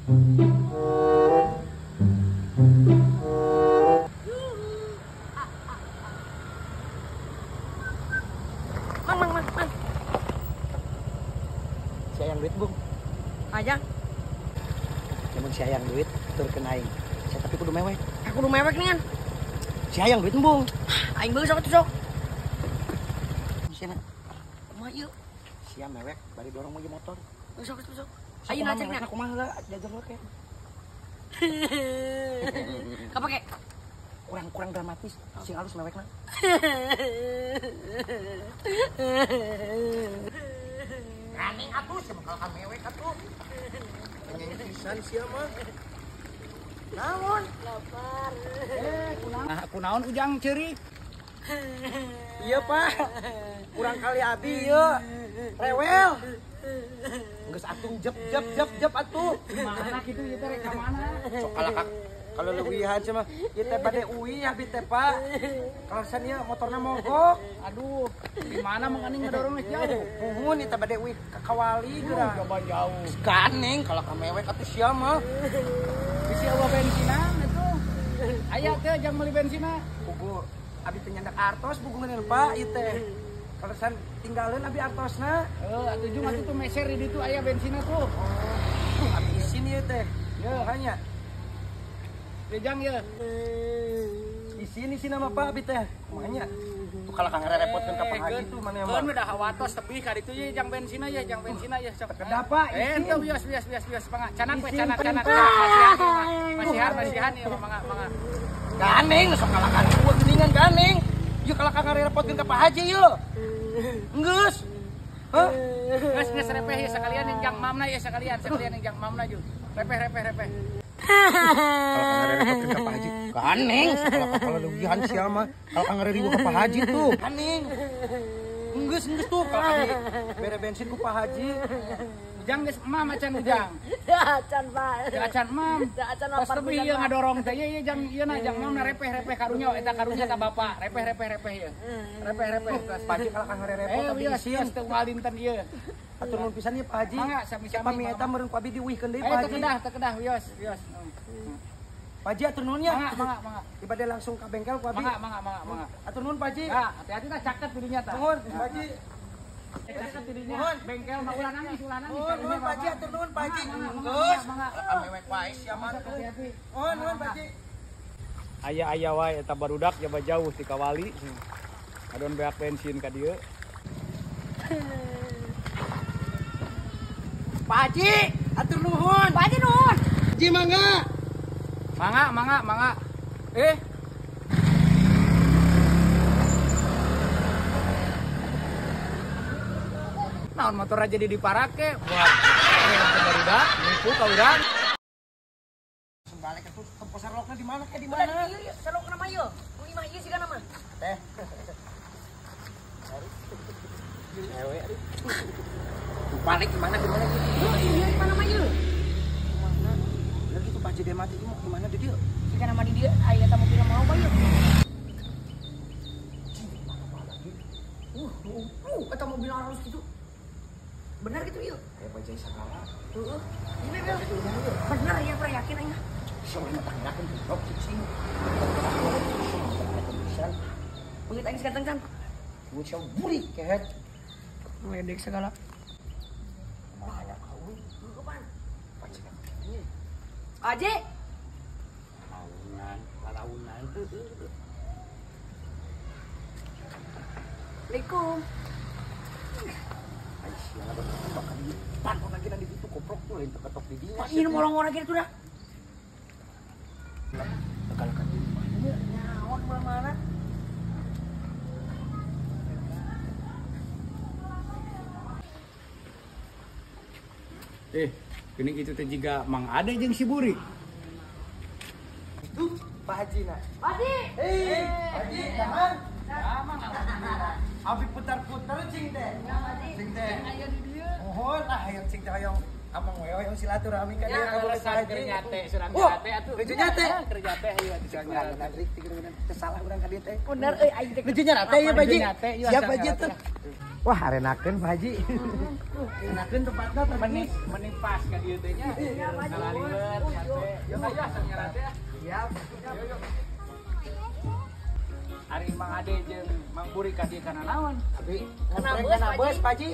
Mang. Sayang duit, Bung. Aja. Namun sayang duit, turkeun aing. Saya tapi kudu mewek. Aku udah mewek nih kan. Sayang duit, Bung. Aing beus sok tusok. Bisa na. Kumaha ieu? Sia mewek, bari dorong moge motor. Sok tusok. Ayo nacekna. Kumaha heula jajang we. Kapake? Kurang dramatis. Sing halus mewekna. Kaning atuh sia bakal mewek atuh. Nyanyi pisan sia mah. Naon? Lapar. Nah, kunaon ujang ceurik? Iya, Pak. Kurang kali abi ieu. Rewel. Geus atung jep atuh. Mana gitu ieu teh rek ka mana? Sok kalakak. Kalau leuwihan cenah ieu teh bade uwi abi teh, Pak. Kalasan ieu motorna mogok. Aduh, di mana mengening ngedorong geus jauh? Nuhun ieu teh bade uwi ka Kawali geura. Coba jauh. Kaneng kalau ka mewek atuh sia mah. Bisi eueuh bensinan atuh. Aya teh jang meuli bensina. Bugu abi teh nyandak artos bugu ngeuneun, Pak ieu teh. Kalasan tinggalin abi artosna. Atuh jeung atuh tuh meser di ditu aya bensina tuh. Abi isin ieu teh. Yeuh. Makanya Jang ya. isin nama Pak abi teh. Makanya tuh kalau kang repotkeun ka Pak Haji tuh mana mah. Keun udah hawatos tebih ka ditu ye jang bensina ya, jang bensina ya. Kedah, Pak, isin. Ente bias pangga. Canak we Isin, canak. perintah. Masihan ya mangga. Ganeng sok kalakan gua geningan ganeng. Ieu kalau kang repotkeun ka Pak Haji yeuh. Enggeus. Hah? Geus repeh ya sekalian yang jang mamna ya sekalian yang jang mamna ju. Repeh. Kalau kang repotkeun ka Pak Haji. Ganeng kalau lebihan sia mah. Kalau kang riweuh ka Pak Haji tuh. Ganeng. Enggeus tuh kalau abi bere bensin ku Pak Haji. Jang geus emam acan ujang. Acan, Pak. Acan emam. Acan Pas lapar lebih pisan, ieu Pak. ngadorong teh ieu jang ieu na jang mamna repeh karunya eta karunya ka bapak. Repeh ieu. Repeh. Pak Haji kalau kang repot abi isin. Bias teu moal dinten ieu. Atur nuhun pisan ieu Pak Haji. Mangga sami-sami. Pami eta meureun ku abi diuihkeun deui Pak Haji. Teu kedah wios. Pak Haji atur nuhun nya. Mangga. Ibade langsung ka bengkel ku abi. Mangga. Atur nuhun Pak Haji. Ya, hati-hati tah caket tidinya tah. Nuhun Pak Haji. Caket tidinya. Nuhun. Bengkel mah ulah nangis. Nuhun Pak Haji atur nuhun Pak Haji. Mangga. Ka mewek wae sia mah. Hati-hati. Nuhun Pak Haji. Aya wae eta barudak jaba jauh ti Kawali. Adon beak bensin ka dieu. Pak Haji, atur nuhun. Pak Haji nuhun. Haji mangga. Mangga. Naon motor aja di diparake buat barudak nipu ka urang. Sembalik atuh tempo sarlokna di mana di mana? Ieu salok nama ieu. Mun imah ieu siga nama. Teh. Ewe ari. Balik di mana? Ieu di mana mah ieu? Mana? Lagi tuh Pak Haji dia mati di mana di dieu? Siga nama di dieu aya eta mobil mau bae ieu. Eta mobil harus gitu. Benar gitu ieu. Kayak bajai sagala. Heeh. Ini benar ya, Bro, yakin aing. Sok matangnakeun sok cicing. Beungeut aing ganteng can. Gua sia buri kehet. Meledek segala. Ada kau. Kapan? Pacingan. Aje. Launan. Assalamualaikum. Ai sia lah bakal di pantau lagi di situ koprok tuh lain ketok di dinya. Pak ieu orang-orang gitu dah. Tegalakan di mana? Nyaon mana? Gini itu teh jiga Mang Ade jeung si Buri. Itu Pak Haji na. Pak Haji. Hei, Haji, jangan. Mang alhamdulillah. Abi putar-putar cing teh. Cing teh. Aya di dieu. Mohon lah hayang cing teh hayang amang we hayang silaturahmi ka Ya, dieu ka Buri alasan Haji. keur nyate, surang Oh, nyate atuh. Kerja nyate. Kerja nyate ieu di sana. Teh salah urang ka dieu teh. Bener euy aing teh. Kerja nyate ya Pak Haji. Nyate, ieu Siap asal Pak Haji nyate tuh. lah. Wah, arenakeun Pak Haji. Enakeun tempatna terbening mending pas ka dieu teh nya. Salaliwet nyate. Yo aya sanyaran teh. Siap. Ari Mang Ade jeung Mang Buri ka dieu kana naon? Abi kana bus Pak Haji.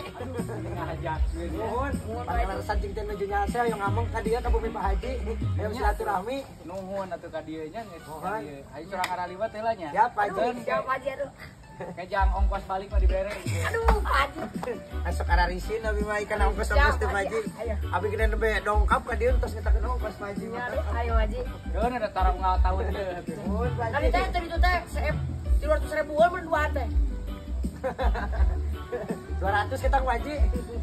Ngahajakeun. Nuhun. Pangalasan sancing teh nuju nyasel yang ngomong ka dieu ka bumi Pak Haji. Ayo silaturahmi. Nuhun atuh ka dieu nya geus ka dieu. Ayo curang araliwet teh lah nya. Siap Pak Haji. Siap Pak Haji, aduh. Kejang ongkos balik mah dibere. Aduh, Pak Haji. Asok ararisin abi mah ikan ongkos-ongkos teh Pak Haji. Abi gede nembe dongkap ka dieu tos ngetakeun ongkos Pak Haji. Ayo Haji. Deun ada tarong ngal tahun teh. Nuhun Pak Tadi Haji. teh itu teh 300.000 mun dua teh. 200 kita Pak Haji.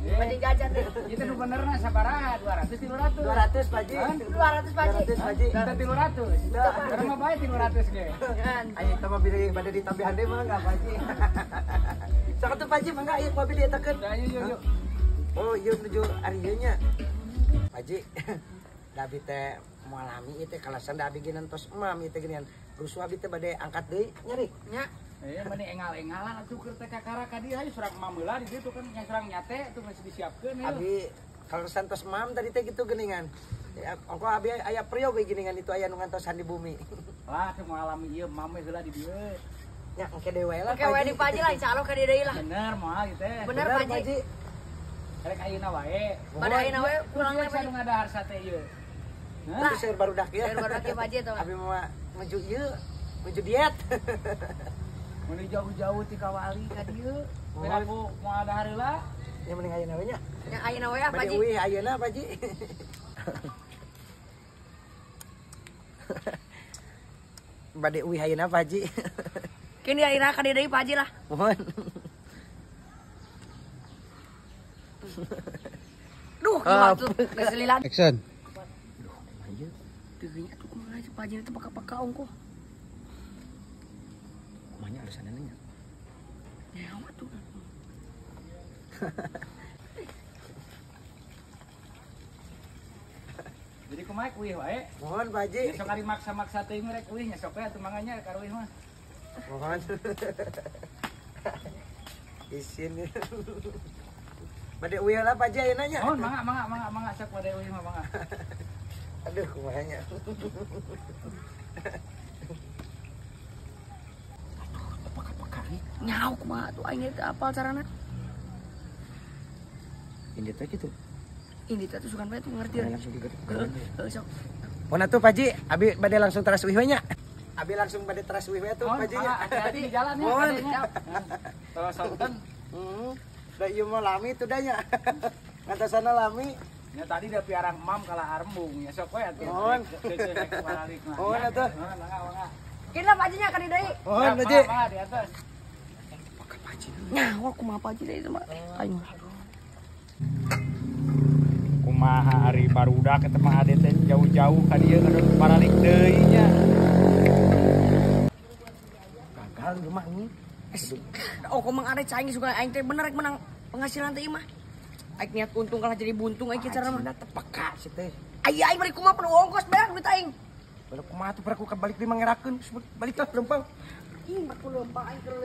Mancing jajan deh. Itu nu benerna sabaraha 200 300. 200 Pak Haji. 200 Pak Haji. 200 Pak Haji. Kita 300. Karena mah bae 300 ge. Kan. Ayo kita mah beli pada ditambahan deh mah enggak Pak Haji. Sok atuh Pak Haji mangga ieu mobil dietakeun. Ayo yuk. Oh, ieu nuju ari ieu nya. Pak Haji. Da abi teh moal lami ieu teh kalasan da abi geun tos emam ieu teh geuningan. Rusuh abi teh bade angkat deui nyari. Nya. Mending engal-engalan atuh keur teh kakara ka dieu hayu surang mameula di ditu kan yang surang nyate tuh masih disiapkeun ya. Abi kalasan tos emam tadi teh gitu geuningan. Ya, ongko abi aya priog we geuningan itu aya nu ngantosan di bumi. Lah teu mengalami ieu mame heula di dieu. Ya engke dewe lah Oke, wae di Pak Haji lah insyaallah ka dieu deui lah. Bener moal ieu teh. Bener Pak Haji. Rek ayeuna wae. Pada ayeuna we kurang Kurang we Pak Haji. anu ngadahar sate ieu. Nah, seur barudak ya. Biar baru Pak Haji tuh. Abi mah menuju ieu, menuju diet. Mun jauh-jauh ti ka wali ka dieu. Beda ku moal dahar heula. Ya mending ayeuna we nya. Yang ayeuna we ah Pak Bade Haji. uih ayeuna Pak Haji. Bade uih ayeuna Pak Haji. Kini ayeuna ka dieu deui Pak Haji lah. Mohon. Duh, gimana tuh? Keselilan. Action. Dirinya tuh kumaha aja Pak Haji itu paka-paka ongko. Kumanya ada sana nya. Ya amat tuh. Jadi kumaha kuih wae. Mohon Pak Haji. Besok hari maksa-maksa teuing rek kuih nya sok we atuh manganya ka ruih mah. Mohon. Isin. Bade uih lah Pak Haji ayeuna nya. Oh, mangga sok pada uih mah mangga. Aduh kumanya. Nyau kumaha tuh aing teh apal carana. Ini teh gitu. Ini teh tuh sukan bae tuh ngerti. Langsung digeuk. Sok. Mun atuh Pak Haji, abi bade langsung teras uih we nya. Abi langsung bade teras uih we tuh Oh, Pak Haji nya. hati-hati di jalan ya. Mohon. adanya. Terus sonten. Da ieu mah lami tuh da nya. Ngatasana lami. Ya tadi udah piarang mam kalah arembung ya sok we atuh. Mohon. Mohon atuh. Mangga. Kini lah Pak Haji nya ka dieu deui. Mohon Pak Haji. Mangga di atas. Nyawa kumaha Pak Haji deui itu mah. Aing. Kumaha ari barudak eta mah ade teh jauh-jauh ka dieu kada paralik deui nya. Gagal ieu mah ini. Oh, kok mang ada caing suka aing teh bener rek menang penghasilan teh ieu mah. Aing niat untung kalah jadi buntung aing cara mah. Cina tepeka sih teh. Ai bari kumaha perlu ongkos beak duit aing. Balik kumaha tuh pernah ku balik di mangerakeun balik teh lempang. Ih, 40 lempang aing keur